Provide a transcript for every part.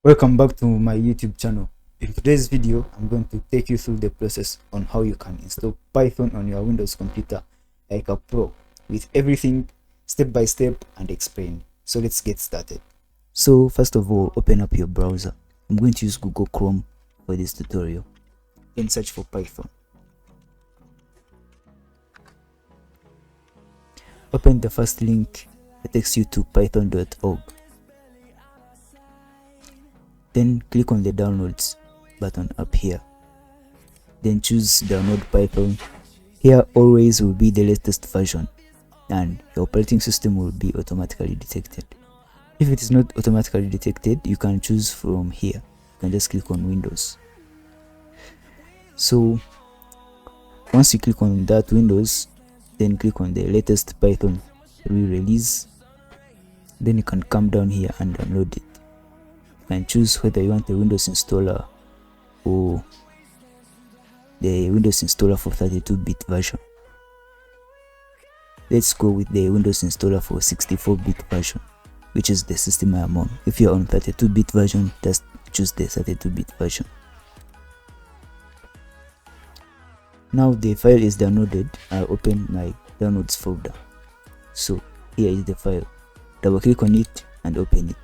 Welcome back to my YouTube channel. In today's video, I'm going to take you through the process on how you can install Python on your Windows computer like a pro, with everything step by step and explain. So let's get started. So first of all, open up your browser. I'm going to use Google Chrome for this tutorial. Then search for Python. Open the first link that takes you to python.org. Then click on the downloads button up here. Then choose download Python. Here always will be the latest version and your operating system will be automatically detected. If it is not automatically detected, you can choose from here. You can just click on Windows. So once you click on that Windows, then click on the latest Python re-release. Then you can come down here and download it. And choose whether you want the Windows installer or the Windows installer for 32-bit version. Let's go with the Windows installer for 64-bit version, which is the system I am on. If you're on 32-bit version, just choose the 32-bit version. Now the file is downloaded. I'll open my downloads folder. So here is the file. Double click on it and open it.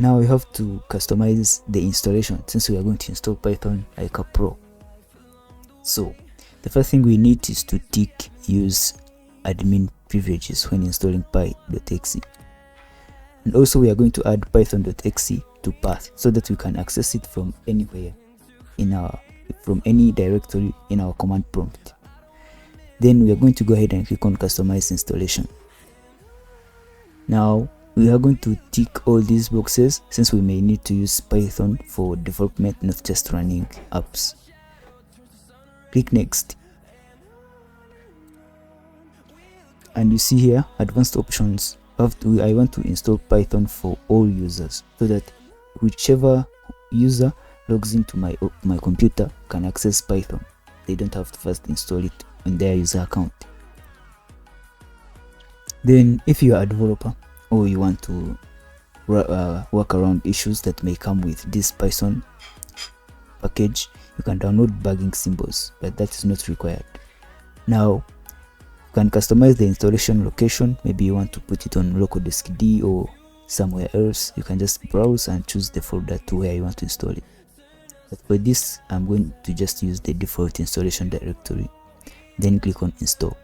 Now we have to customize the installation since we are going to install Python like a pro. So the first thing we need is to tick use admin privileges when installing py.exe. And also we are going to add python.exe to path so that we can access it from anywhere from any directory in our command prompt. Then we are going to go ahead and click on customize installation. Now we are going to tick all these boxes since we may need to use Python for development, not just running apps. Click next. And you see here advanced options. I want to install Python for all users so that whichever user logs into my computer can access Python. They don't have to first install it on their user account. Then if you are a developer or you want to work around issues that may come with this Python package, you can download bugging symbols, but that is not required. Now you can customize the installation location. Maybe you want to put it on local disk D or somewhere else. You can just browse and choose the folder to where you want to install it. But for this, I'm going to just use the default installation directory. Then click on install.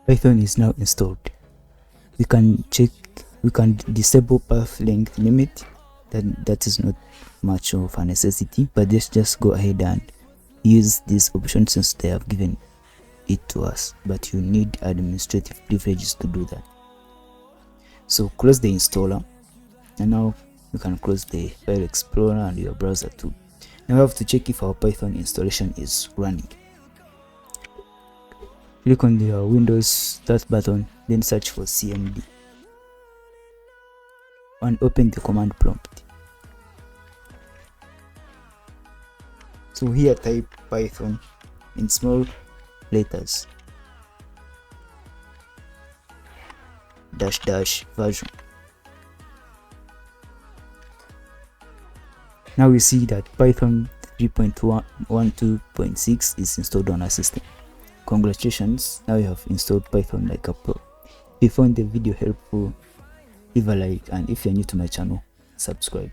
Python is now installed. We can disable path length limit. That is not much of a necessity, but let's just go ahead and use this option since they have given it to us, but you need administrative privileges to do that. So close the installer, and now you can close the file explorer and your browser too. Now we have to check if our Python installation is running. Click on the Windows Start button, then search for cmd and open the command prompt. So here type Python in small letters -- version. Now we see that Python 3.12.6 is installed on our system. Congratulations, now you have installed Python like a pro. If you found the video helpful, leave a like, and if you're new to my channel, subscribe.